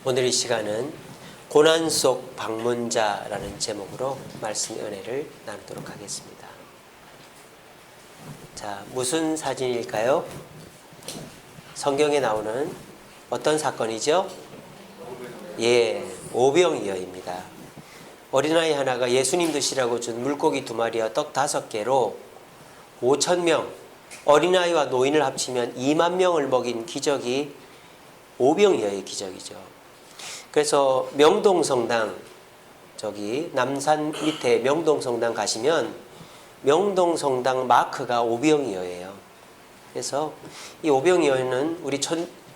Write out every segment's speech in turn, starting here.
오늘 이 시간은 고난 속 방문자라는 제목으로 말씀의 은혜를 나누도록 하겠습니다. 자, 무슨 사진일까요? 성경에 나오는 어떤 사건이죠? 오병이어입니다. 어린아이 하나가 예수님 드시라고 준 물고기 2마리와 떡 5개로 5,000명, 어린아이와 노인을 합치면 2만 명을 먹인 기적이 오병이어의 기적이죠. 그래서 명동성당, 저기 남산 밑에 명동성당 가시면 명동성당 마크가 오병이어예요. 그래서 이 오병이어는 우리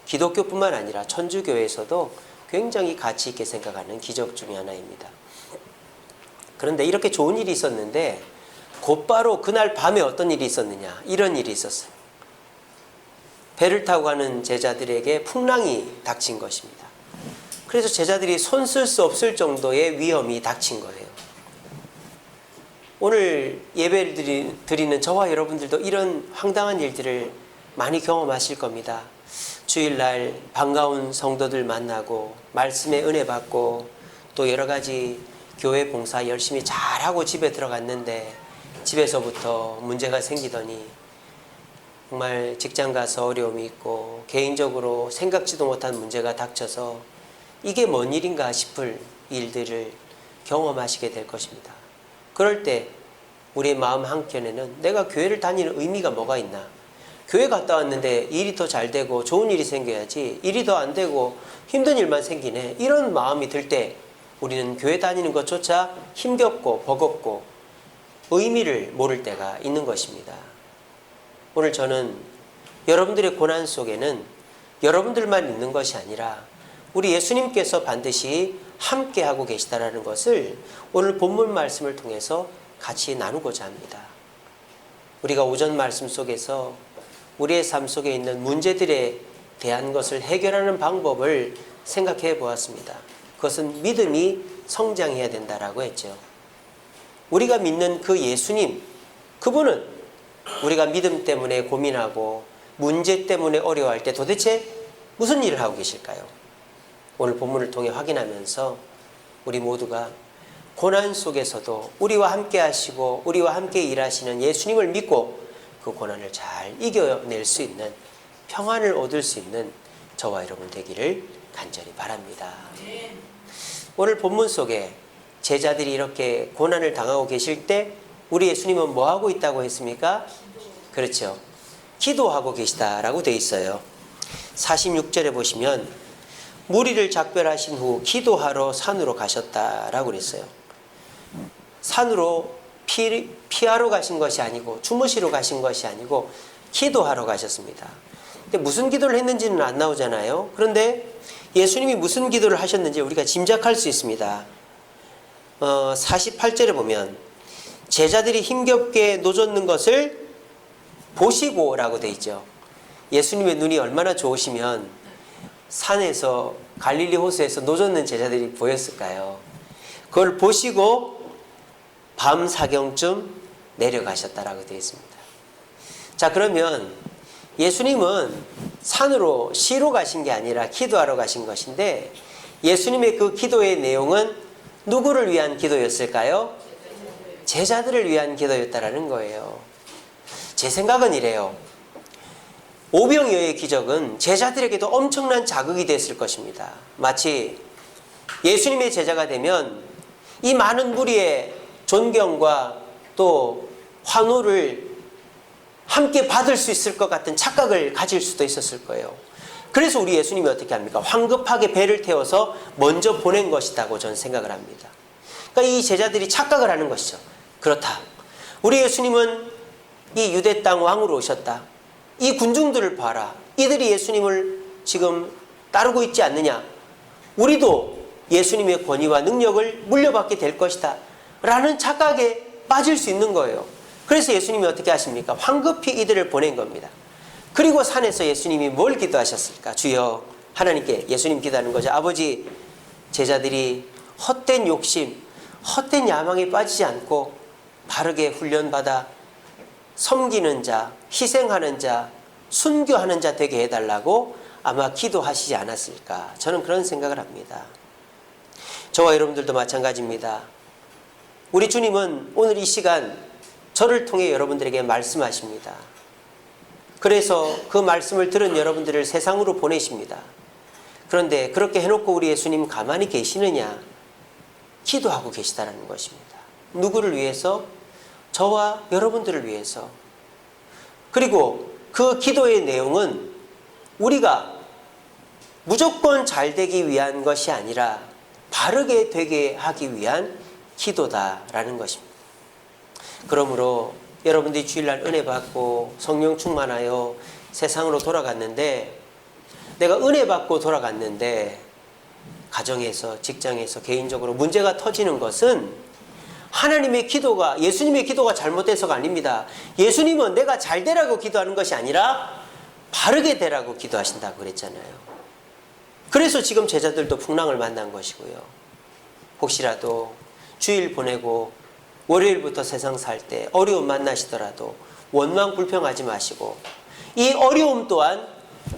기독교뿐만 아니라 천주교에서도 굉장히 가치 있게 생각하는 기적 중에 하나입니다. 그런데 이렇게 좋은 일이 있었는데 곧바로 그날 밤에 어떤 일이 있었느냐, 이런 일이 있었어요. 배를 타고 가는 제자들에게 풍랑이 닥친 것입니다. 그래서 제자들이 손 쓸 수 없을 정도의 위험이 닥친 거예요. 오늘 예배를 드리는 저와 여러분들도 이런 황당한 일들을 많이 경험하실 겁니다. 주일날 반가운 성도들 만나고 말씀의 은혜 받고 또 여러 가지 교회 봉사 열심히 잘하고 집에 들어갔는데 집에서부터 문제가 생기더니 정말 직장 가서 어려움이 있고 개인적으로 생각지도 못한 문제가 닥쳐서 이게 뭔 일인가 싶을 일들을 경험하시게 될 것입니다. 그럴 때 우리의 마음 한켠에는 내가 교회를 다니는 의미가 뭐가 있나? 교회 갔다 왔는데 일이 더 잘 되고 좋은 일이 생겨야지 일이 더 안 되고 힘든 일만 생기네, 이런 마음이 들 때 우리는 교회 다니는 것조차 힘겹고 버겁고 의미를 모를 때가 있는 것입니다. 오늘 저는 여러분들의 고난 속에는 여러분들만 있는 것이 아니라 우리 예수님께서 반드시 함께하고 계시다는 것을 오늘 본문 말씀을 통해서 같이 나누고자 합니다. 우리가 오전 말씀 속에서 우리의 삶 속에 있는 문제들에 대한 것을 해결하는 방법을 생각해 보았습니다. 그것은 믿음이 성장해야 된다라고 했죠. 우리가 믿는 그 예수님, 그분은 우리가 믿음 때문에 고민하고 문제 때문에 어려워할 때 도대체 무슨 일을 하고 계실까요? 오늘 본문을 통해 확인하면서 우리 모두가 고난 속에서도 우리와 함께 하시고 우리와 함께 일하시는 예수님을 믿고 그 고난을 잘 이겨낼 수 있는, 평안을 얻을 수 있는 저와 여러분 되기를 간절히 바랍니다. 오늘 본문 속에 제자들이 이렇게 고난을 당하고 계실 때 우리 예수님은 뭐 하고 있다고 했습니까? 그렇죠. 기도하고 계시다라고 되어 있어요. 46절에 보시면 무리를 작별하신 후 기도하러 산으로 가셨다라고 그랬어요. 산으로 피하러 가신 것이 아니고 주무시러 가신 것이 아니고 기도하러 가셨습니다. 근데 무슨 기도를 했는지는 안 나오잖아요. 그런데 예수님이 무슨 기도를 하셨는지 우리가 짐작할 수 있습니다. 48절에 보면 제자들이 힘겹게 노젓는 것을 보시고라고 되어 있죠. 예수님의 눈이 얼마나 좋으시면 산에서 갈릴리 호수에서 노젓는 제자들이 보였을까요? 그걸 보시고 밤 사경쯤 내려가셨다라고 되어 있습니다. 자, 그러면 예수님은 산으로 쉬러 가신 게 아니라 기도하러 가신 것인데 예수님의 그 기도의 내용은 누구를 위한 기도였을까요? 제자들을 위한 기도였다라는 거예요. 제 생각은 이래요. 오병이어의 기적은 제자들에게도 엄청난 자극이 됐을 것입니다. 마치 예수님의 제자가 되면 이 많은 무리의 존경과 또 환호를 함께 받을 수 있을 것 같은 착각을 가질 수도 있었을 거예요. 그래서 우리 예수님이 어떻게 합니까? 황급하게 배를 태워서 먼저 보낸 것이라고 저는 생각을 합니다. 그러니까 이 제자들이 착각을 하는 것이죠. 그렇다, 우리 예수님은 이 유대 땅 왕으로 오셨다. 이 군중들을 봐라. 이들이 예수님을 지금 따르고 있지 않느냐. 우리도 예수님의 권위와 능력을 물려받게 될 것이다 라는 착각에 빠질 수 있는 거예요. 그래서 예수님이 어떻게 하십니까? 황급히 이들을 보낸 겁니다. 그리고 산에서 예수님이 뭘 기도하셨을까? 주여, 하나님께 예수님 기도하는 거죠. 아버지, 제자들이 헛된 욕심, 헛된 야망에 빠지지 않고 바르게 훈련받아 섬기는 자, 희생하는 자, 순교하는 자 되게 해달라고 아마 기도하시지 않았을까, 저는 그런 생각을 합니다. 저와 여러분들도 마찬가지입니다. 우리 주님은 오늘 이 시간 저를 통해 여러분들에게 말씀하십니다. 그래서 그 말씀을 들은 여러분들을 세상으로 보내십니다. 그런데 그렇게 해놓고 우리 예수님 가만히 계시느냐? 기도하고 계시다는 것입니다. 누구를 위해서? 저와 여러분들을 위해서. 그리고 그 기도의 내용은 우리가 무조건 잘 되기 위한 것이 아니라 바르게 되게 하기 위한 기도다라는 것입니다. 그러므로 여러분들이 주일날 은혜 받고 성령 충만하여 세상으로 돌아갔는데, 내가 은혜 받고 돌아갔는데 가정에서, 직장에서, 개인적으로 문제가 터지는 것은 하나님의 기도가, 예수님의 기도가 잘못돼서가 아닙니다. 예수님은 내가 잘 되라고 기도하는 것이 아니라 바르게 되라고 기도하신다고 그랬잖아요. 그래서 지금 제자들도 풍랑을 만난 것이고요. 혹시라도 주일 보내고 월요일부터 세상 살 때 어려움 만나시더라도 원망 불평하지 마시고, 이 어려움 또한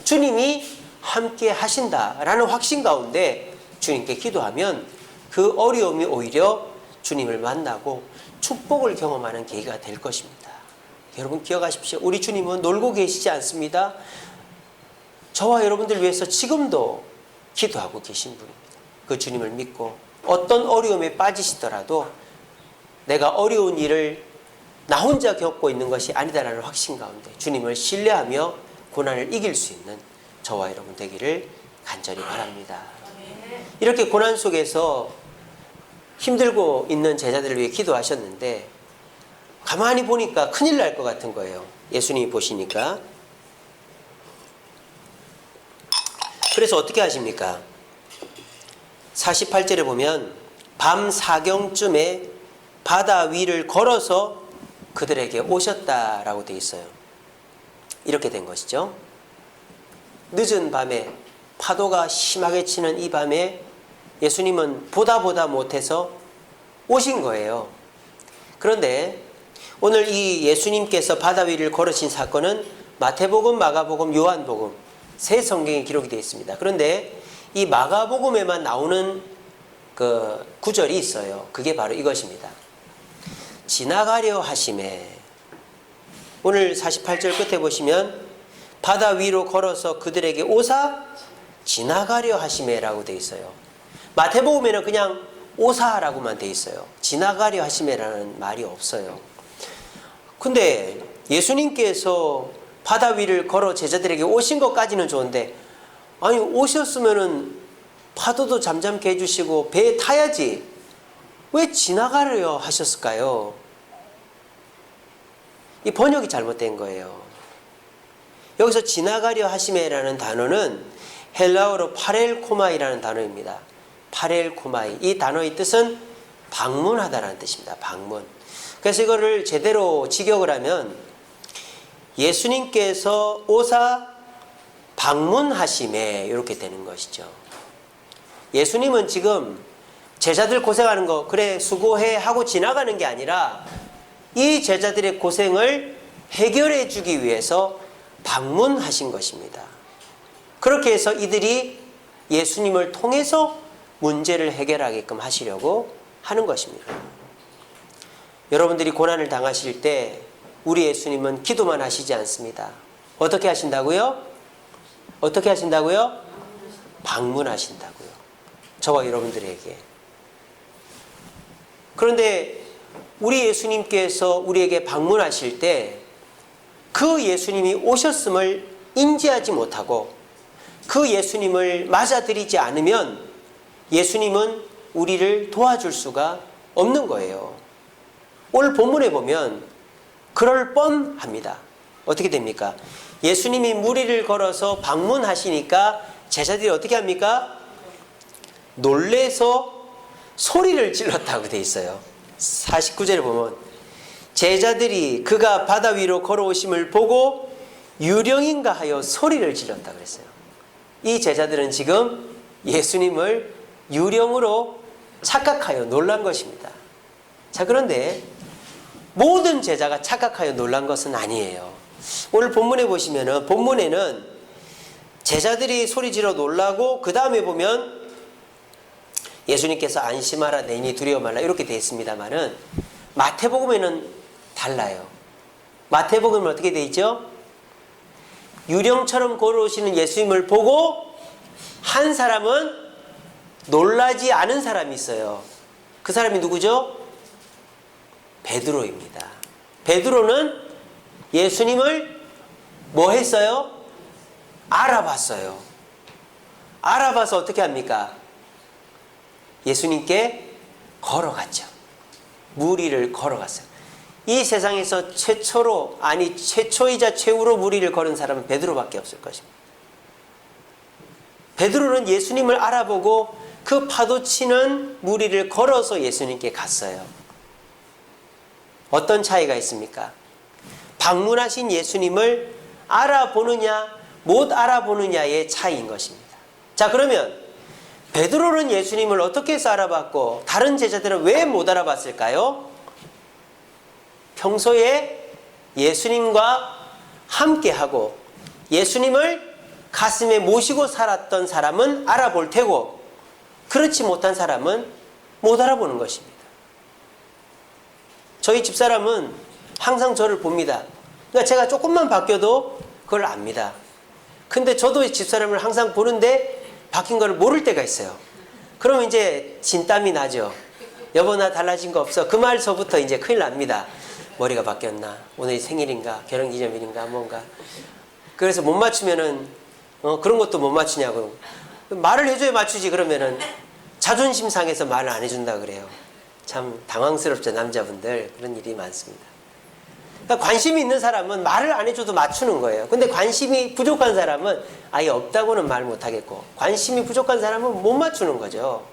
주님이 함께 하신다라는 확신 가운데 주님께 기도하면 그 어려움이 오히려 주님을 만나고 축복을 경험하는 계기가 될 것입니다. 여러분 기억하십시오. 우리 주님은 놀고 계시지 않습니다. 저와 여러분들 위해서 지금도 기도하고 계신 분입니다. 그 주님을 믿고 어떤 어려움에 빠지시더라도 내가 어려운 일을 나 혼자 겪고 있는 것이 아니다라는 확신 가운데 주님을 신뢰하며 고난을 이길 수 있는 저와 여러분 되기를 간절히 바랍니다. 이렇게 고난 속에서 힘들고 있는 제자들을 위해 기도하셨는데 가만히 보니까 큰일 날 것 같은 거예요. 예수님이 보시니까. 그래서 어떻게 하십니까? 48절에 보면 밤 사경쯤에 바다 위를 걸어서 그들에게 오셨다라고 되어 있어요. 이렇게 된 것이죠. 늦은 밤에 파도가 심하게 치는 이 밤에 예수님은 보다 못해서 오신 거예요. 그런데 오늘 이 예수님께서 바다 위를 걸으신 사건은 마태복음, 마가복음, 요한복음 세 성경에 기록이 되어 있습니다. 그런데 이 마가복음에만 나오는 그 구절이 있어요. 그게 바로 이것입니다. 지나가려 하심에, 오늘 48절 끝에 보시면 바다 위로 걸어서 그들에게 오사 지나가려 하심에라고 되어 있어요. 마태복음에는 그냥 오사라고만 되어 있어요. 지나가려 하심에라는 말이 없어요. 근데 예수님께서 바다 위를 걸어 제자들에게 오신 것까지는 좋은데, 아니 오셨으면은 파도도 잠잠케 해주시고 배에 타야지 왜 지나가려 하셨을까요? 이 번역이 잘못된 거예요. 여기서 지나가려 하심에라는 단어는 헬라어로 파렐코마이라는 단어입니다. 파렐코마이, 이 단어의 뜻은 방문하다라는 뜻입니다. 방문. 그래서 이거를 제대로 직역을 하면 예수님께서 오사 방문하심에 이렇게 되는 것이죠. 예수님은 지금 제자들 고생하는 거 그래 수고해 하고 지나가는 게 아니라 이 제자들의 고생을 해결해 주기 위해서 방문하신 것입니다. 그렇게 해서 이들이 예수님을 통해서 문제를 해결하게끔 하시려고 하는 것입니다. 여러분들이 고난을 당하실 때 우리 예수님은 기도만 하시지 않습니다. 어떻게 하신다고요? 어떻게 하신다고요? 방문하신다고요. 저와 여러분들에게. 그런데 우리 예수님께서 우리에게 방문하실 때 그 예수님이 오셨음을 인지하지 못하고 그 예수님을 맞아들이지 않으면 예수님은 우리를 도와줄 수가 없는 거예요. 오늘 본문에 보면 그럴 뻔합니다. 어떻게 됩니까? 예수님이 무리를 걸어서 방문하시니까 제자들이 어떻게 합니까? 놀래서 소리를 질렀다고 돼 있어요. 49절에 보면 제자들이 그가 바다 위로 걸어오심을 보고 유령인가 하여 소리를 질렀다고 그랬어요. 이 제자들은 지금 예수님을 유령으로 착각하여 놀란 것입니다. 자, 그런데 모든 제자가 착각하여 놀란 것은 아니에요. 오늘 본문에 보시면은 본문에는 제자들이 소리지러 놀라고 그 다음에 보면 예수님께서 안심하라 내니 두려워 말라 이렇게 되어 있습니다만은 마태복음에는 달라요. 마태복음은 어떻게 되어 있죠? 유령처럼 걸어오시는 예수님을 보고 한 사람은 놀라지 않은 사람이 있어요. 그 사람이 누구죠? 베드로입니다. 베드로는 예수님을 뭐 했어요? 알아봤어요. 알아봐서 어떻게 합니까? 예수님께 걸어갔죠. 무리를 걸어갔어요. 이 세상에서 최초이자 최후로 무리를 걸은 사람은 베드로밖에 없을 것입니다. 베드로는 예수님을 알아보고 그 파도치는 무리를 걸어서 예수님께 갔어요. 어떤 차이가 있습니까? 방문하신 예수님을 알아보느냐 못 알아보느냐의 차이인 것입니다. 자, 그러면 베드로는 예수님을 어떻게 해서 알아봤고 다른 제자들은 왜 못 알아봤을까요? 평소에 예수님과 함께하고 예수님을 가슴에 모시고 살았던 사람은 알아볼 테고 그렇지 못한 사람은 못 알아보는 것입니다. 저희 집사람은 항상 저를 봅니다. 그러니까 제가 조금만 바뀌어도 그걸 압니다. 근데 저도 집사람을 항상 보는데 바뀐 걸 모를 때가 있어요. 그러면 이제 진땀이 나죠. 여보 나 달라진 거 없어. 그 말서부터 이제 큰일 납니다. 머리가 바뀌었나? 오늘이 생일인가? 결혼기념일인가? 뭔가. 그래서 못 맞추면은 그런 것도 못 맞추냐고. 말을 해줘야 맞추지. 그러면은 자존심 상해서 말을 안 해준다 그래요. 참 당황스럽죠. 남자분들. 그런 일이 많습니다. 그러니까 관심이 있는 사람은 말을 안 해줘도 맞추는 거예요. 근데 관심이 부족한 사람은 아예 없다고는 말 못하겠고 관심이 부족한 사람은 못 맞추는 거죠.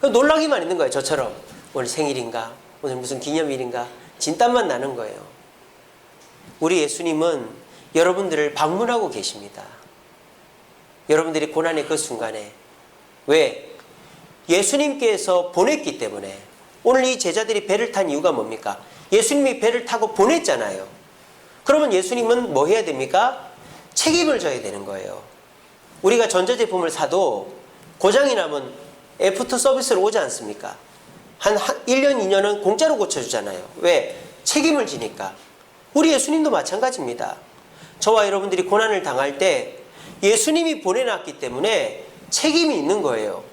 놀라기만 있는 거예요. 저처럼 오늘 생일인가? 오늘 무슨 기념일인가? 진땀만 나는 거예요. 우리 예수님은 여러분들을 방문하고 계십니다. 여러분들이 고난의 그 순간에 왜? 예수님께서 보냈기 때문에. 오늘 이 제자들이 배를 탄 이유가 뭡니까? 예수님이 배를 타고 보냈잖아요. 그러면 예수님은 뭐 해야 됩니까? 책임을 져야 되는 거예요. 우리가 전자제품을 사도 고장이 나면 애프터 서비스로 오지 않습니까? 한 1년, 2년은 공짜로 고쳐주잖아요. 왜? 책임을 지니까. 우리 예수님도 마찬가지입니다. 저와 여러분들이 고난을 당할 때 예수님이 보내놨기 때문에 책임이 있는 거예요.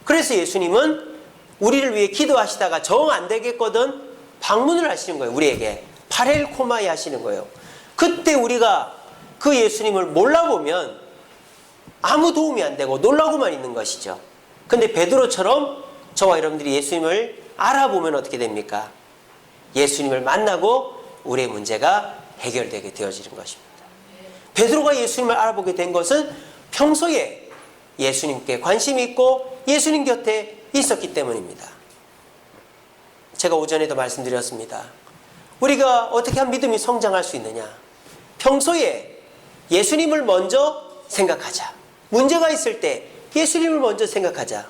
그래서 예수님은 우리를 위해 기도하시다가 정 안 되겠거든 방문을 하시는 거예요. 우리에게 파렐코마이 하시는 거예요. 그때 우리가 그 예수님을 몰라보면 아무 도움이 안 되고 놀라고만 있는 것이죠. 근데 베드로처럼 저와 여러분들이 예수님을 알아보면 어떻게 됩니까? 예수님을 만나고 우리의 문제가 해결되게 되어지는 것입니다. 베드로가 예수님을 알아보게 된 것은 평소에 예수님께 관심이 있고 예수님 곁에 있었기 때문입니다. 제가 오전에도 말씀드렸습니다. 우리가 어떻게 하면 믿음이 성장할 수 있느냐? 평소에 예수님을 먼저 생각하자. 문제가 있을 때 예수님을 먼저 생각하자.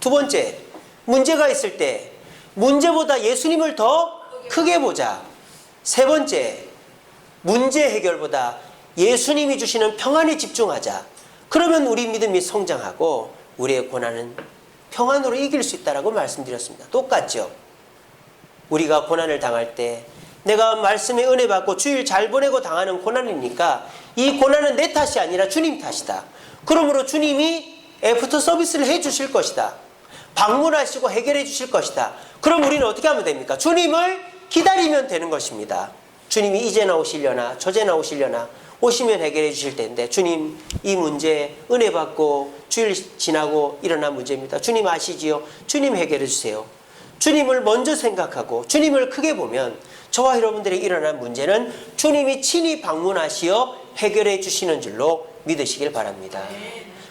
두 번째, 문제가 있을 때 문제보다 예수님을 더 크게 보자. 세 번째, 문제 해결보다 예수님이 주시는 평안에 집중하자. 그러면 우리 믿음이 성장하고 우리의 고난은 평안으로 이길 수 있다라고 말씀드렸습니다. 똑같죠? 우리가 고난을 당할 때 내가 말씀의 은혜 받고 주일 잘 보내고 당하는 고난이니까 이 고난은 내 탓이 아니라 주님 탓이다. 그러므로 주님이 애프터 서비스를 해 주실 것이다. 방문하시고 해결해 주실 것이다. 그럼 우리는 어떻게 하면 됩니까? 주님을 기다리면 되는 것입니다. 주님이 이제나 오시려나 저제나 오시려나 오시면 해결해 주실 텐데 주님 이 문제 은혜 받고 주일 지나고 일어난 문제입니다. 주님 아시지요? 주님 해결해 주세요. 주님을 먼저 생각하고 주님을 크게 보면 저와 여러분들이 일어난 문제는 주님이 친히 방문하시어 해결해 주시는 줄로 믿으시길 바랍니다.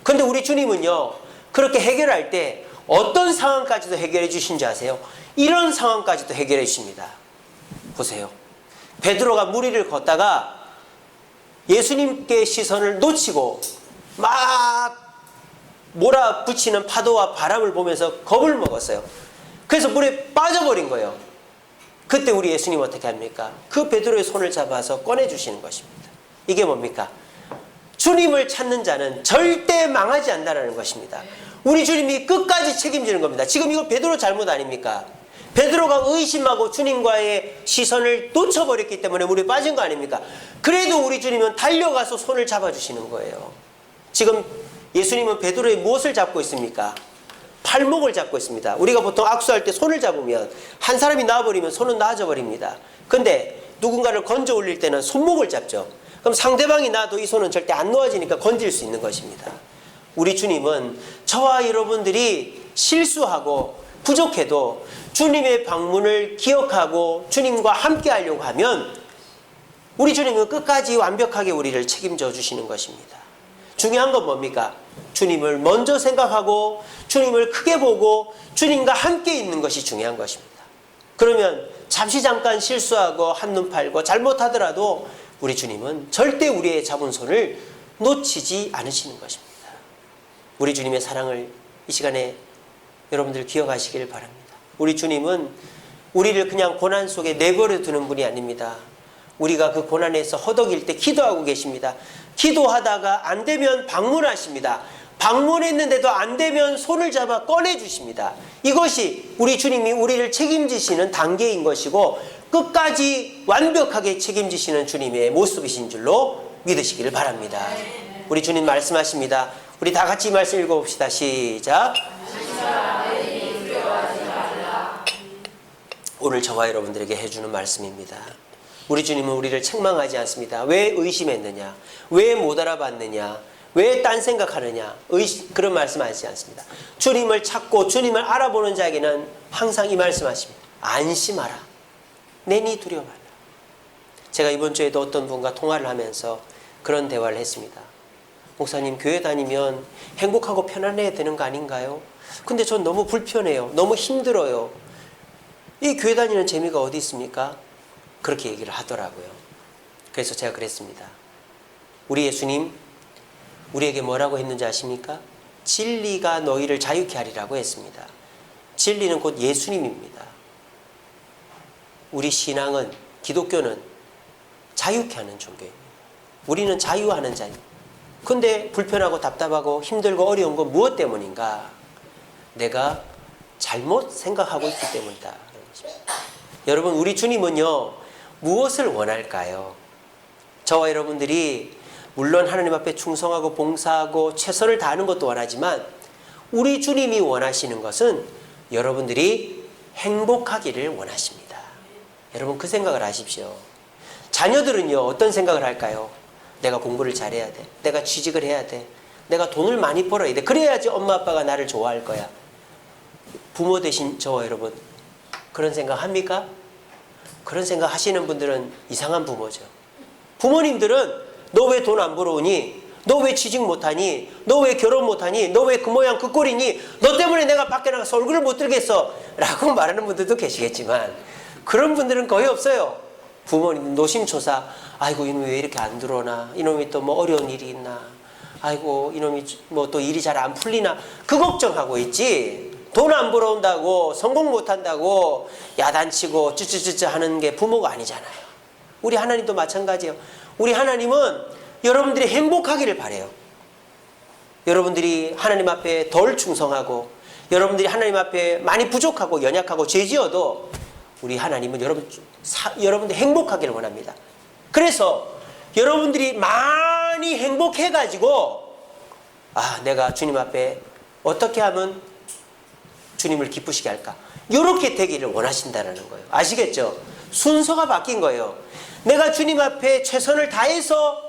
그런데 우리 주님은요 그렇게 해결할 때 어떤 상황까지도 해결해 주신지 아세요? 이런 상황까지도 해결해 주십니다. 보세요. 베드로가 무리를 걷다가 예수님께 시선을 놓치고 막 몰아붙이는 파도와 바람을 보면서 겁을 먹었어요. 그래서 물에 빠져버린 거예요. 그때 우리 예수님 어떻게 합니까? 그 베드로의 손을 잡아서 꺼내주시는 것입니다. 이게 뭡니까? 주님을 찾는 자는 절대 망하지 않는다는 것입니다. 우리 주님이 끝까지 책임지는 겁니다. 지금 이거 베드로 잘못 아닙니까? 베드로가 의심하고 주님과의 시선을 놓쳐버렸기 때문에 물에 빠진 거 아닙니까? 그래도 우리 주님은 달려가서 손을 잡아주시는 거예요. 지금 예수님은 베드로의 무엇을 잡고 있습니까? 팔목을 잡고 있습니다. 우리가 보통 악수할 때 손을 잡으면 한 사람이 나와버리면 손은 나아져 버립니다. 근데 누군가를 건져 올릴 때는 손목을 잡죠. 그럼 상대방이 나도 이 손은 절대 안 놓아지니까 건질 수 있는 것입니다. 우리 주님은 저와 여러분들이 실수하고 부족해도 주님의 방문을 기억하고 주님과 함께 하려고 하면 우리 주님은 끝까지 완벽하게 우리를 책임져 주시는 것입니다. 중요한 건 뭡니까? 주님을 먼저 생각하고 주님을 크게 보고 주님과 함께 있는 것이 중요한 것입니다. 그러면 잠시 잠깐 실수하고 한눈 팔고 잘못하더라도 우리 주님은 절대 우리의 잡은 손을 놓치지 않으시는 것입니다. 우리 주님의 사랑을 이 시간에 여러분들 기억하시길 바랍니다. 우리 주님은 우리를 그냥 고난 속에 내버려 두는 분이 아닙니다. 우리가 그 고난에서 허덕일 때 기도하고 계십니다. 기도하다가 안 되면 방문하십니다. 방문했는데도 안 되면 손을 잡아 꺼내주십니다. 이것이 우리 주님이 우리를 책임지시는 단계인 것이고 끝까지 완벽하게 책임지시는 주님의 모습이신 줄로 믿으시기를 바랍니다. 우리 주님 말씀하십니다. 우리 다 같이 말씀 읽어봅시다. 시작. 오늘 저와 여러분들에게 해주는 말씀입니다. 우리 주님은 우리를 책망하지 않습니다. 왜 의심했느냐? 왜 못 알아봤느냐? 왜 딴 생각하느냐? 그런 말씀하지 않습니다. 주님을 찾고 주님을 알아보는 자에게는 항상 이 말씀하십니다. 안심하라. 내니 두려워 말라. 제가 이번 주에도 어떤 분과 통화를 하면서 그런 대화를 했습니다. 목사님, 교회 다니면 행복하고 편안해야 되는 거 아닌가요? 근데 전 너무 불편해요. 너무 힘들어요. 이 교회 다니는 재미가 어디 있습니까? 그렇게 얘기를 하더라고요. 그래서 제가 그랬습니다. 우리 예수님 우리에게 뭐라고 했는지 아십니까? 진리가 너희를 자유케 하리라고 했습니다. 진리는 곧 예수님입니다. 우리 신앙은, 기독교는 자유케 하는 종교입니다. 우리는 자유하는 자입니다. 근데 불편하고 답답하고 힘들고 어려운 건 무엇 때문인가? 내가 잘못 생각하고 있기 때문이다. 여러분, 우리 주님은요, 무엇을 원할까요? 저와 여러분들이 물론 하나님 앞에 충성하고 봉사하고 최선을 다하는 것도 원하지만 우리 주님이 원하시는 것은 여러분들이 행복하기를 원하십니다. 여러분, 그 생각을 하십시오. 자녀들은요, 어떤 생각을 할까요? 내가 공부를 잘해야 돼. 내가 취직을 해야 돼. 내가 돈을 많이 벌어야 돼. 그래야지 엄마 아빠가 나를 좋아할 거야. 부모 되신 저와 여러분, 그런 생각 합니까? 그런 생각 하시는 분들은 이상한 부모죠. 부모님들은 너 왜 돈 안 벌어오니? 너 왜 취직 못하니? 너 왜 결혼 못하니? 너 왜 그 모양 그 꼴이니? 너 때문에 내가 밖에 나가서 얼굴을 못 들겠어 라고 말하는 분들도 계시겠지만 그런 분들은 거의 없어요. 부모님 노심초사, 아이고 이놈이 왜 이렇게 안 들어오나? 이놈이 또 뭐 어려운 일이 있나? 아이고 이놈이 뭐 또 일이 잘 안 풀리나? 그 걱정하고 있지. 돈 안 벌어온다고 성공 못한다고 야단치고 쯔쯔쯔쯔 하는 게 부모가 아니잖아요. 우리 하나님도 마찬가지예요. 우리 하나님은 여러분들이 행복하기를 바라요. 여러분들이 하나님 앞에 덜 충성하고 여러분들이 하나님 앞에 많이 부족하고 연약하고 죄지어도 우리 하나님은 여러분들 행복하기를 원합니다. 그래서 여러분들이 많이 행복해가지고 내가 주님 앞에 어떻게 하면 주님을 기쁘시게 할까? 이렇게 되기를 원하신다는 거예요. 아시겠죠? 순서가 바뀐 거예요. 내가 주님 앞에 최선을 다해서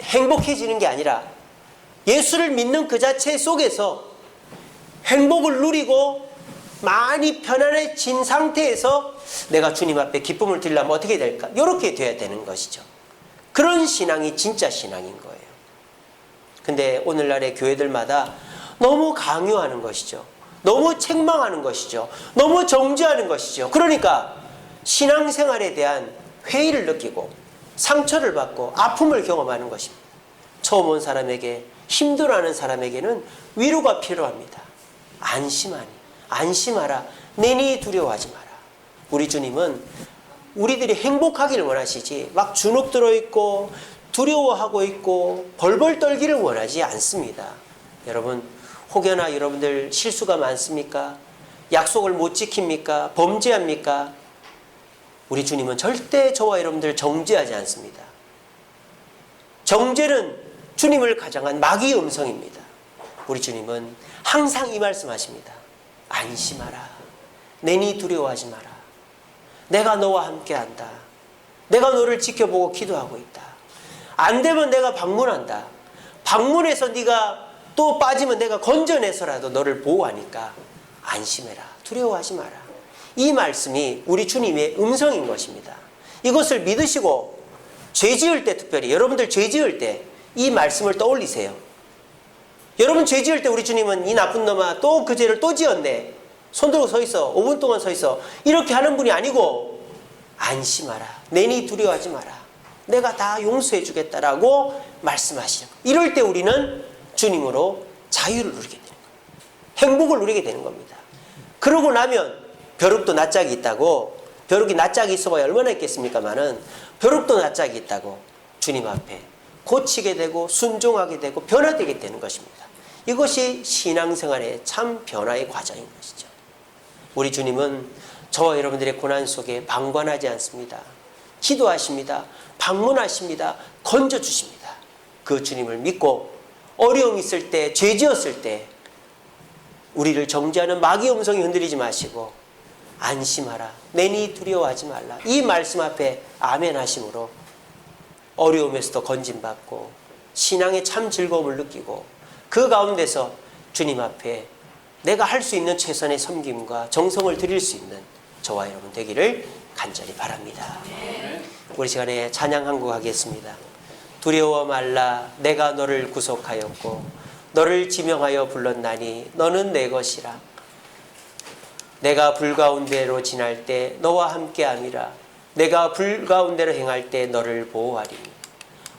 행복해지는 게 아니라 예수를 믿는 그 자체 속에서 행복을 누리고 많이 편안해진 상태에서 내가 주님 앞에 기쁨을 드리려면 어떻게 될까? 이렇게 돼야 되는 것이죠. 그런 신앙이 진짜 신앙인 거예요. 근데 오늘날의 교회들마다 너무 강요하는 것이죠. 너무 책망하는 것이죠. 너무 정죄하는 것이죠. 그러니까 신앙생활에 대한 회의를 느끼고 상처를 받고 아픔을 경험하는 것입니다. 처음 온 사람에게, 힘들어하는 사람에게는 위로가 필요합니다. 안심하라. 내니 두려워하지 마라. 우리 주님은 우리들이 행복하기를 원하시지 막 주눅 들어있고 두려워하고 있고 벌벌 떨기를 원하지 않습니다. 여러분, 혹여나 여러분들 실수가 많습니까? 약속을 못 지킵니까? 범죄합니까? 우리 주님은 절대 저와 여러분들 정죄하지 않습니다. 정죄는 주님을 가장한 마귀의 음성입니다. 우리 주님은 항상 이 말씀하십니다. 안심하라. 내니 두려워하지 마라. 내가 너와 함께한다. 내가 너를 지켜보고 기도하고 있다. 안 되면 내가 방문한다. 방문해서 네가 또 빠지면 내가 건져내서라도 너를 보호하니까 안심해라. 두려워하지 마라. 이 말씀이 우리 주님의 음성인 것입니다. 이것을 믿으시고 죄 지을 때, 특별히 여러분들 죄 지을 때 이 말씀을 떠올리세요. 여러분 죄 지을 때 우리 주님은 이 나쁜 놈아 또 그 죄를 또 지었네. 손 들고 서 있어. 5분 동안 서 있어. 이렇게 하는 분이 아니고 안심하라. 내니 두려워하지 마라. 내가 다 용서해 주겠다라고 말씀하시죠. 이럴 때 우리는 주님으로 자유를 누리게 되는 거예요. 행복을 누리게 되는 겁니다. 그러고 나면 벼룩도 낯짝이 있다고, 벼룩이 낯짝이 있어봐야 얼마나 있겠습니까마는 벼룩도 낯짝이 있다고 주님 앞에 고치게 되고 순종하게 되고 변화되게 되는 것입니다. 이것이 신앙생활의 참 변화의 과정인 것이죠. 우리 주님은 저와 여러분들의 고난 속에 방관하지 않습니다. 기도하십니다. 방문하십니다. 건져주십니다. 그 주님을 믿고 어려움 있을 때, 죄 지었을 때 우리를 정죄하는 마귀의 음성이 흔들리지 마시고 안심하라. 내니 두려워하지 말라. 이 말씀 앞에 아멘 하심으로 어려움에서도 건진받고 신앙의 참 즐거움을 느끼고 그 가운데서 주님 앞에 내가 할 수 있는 최선의 섬김과 정성을 드릴 수 있는 저와 여러분 되기를 간절히 바랍니다. 우리 시간에 찬양 한 곡 하겠습니다. 두려워 말라. 내가 너를 구속하였고 너를 지명하여 불렀나니 너는 내 것이라. 내가 불 가운데로 지날 때 너와 함께함이라. 내가 불 가운데로 행할 때 너를 보호하리니.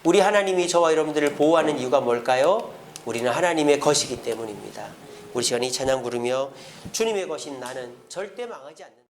우리 하나님이 저와 여러분들을 보호하는 이유가 뭘까요? 우리는 하나님의 것이기 때문입니다. 우리 시간에 이 찬양 부르며 주님의 것인 나는 절대 망하지 않는다.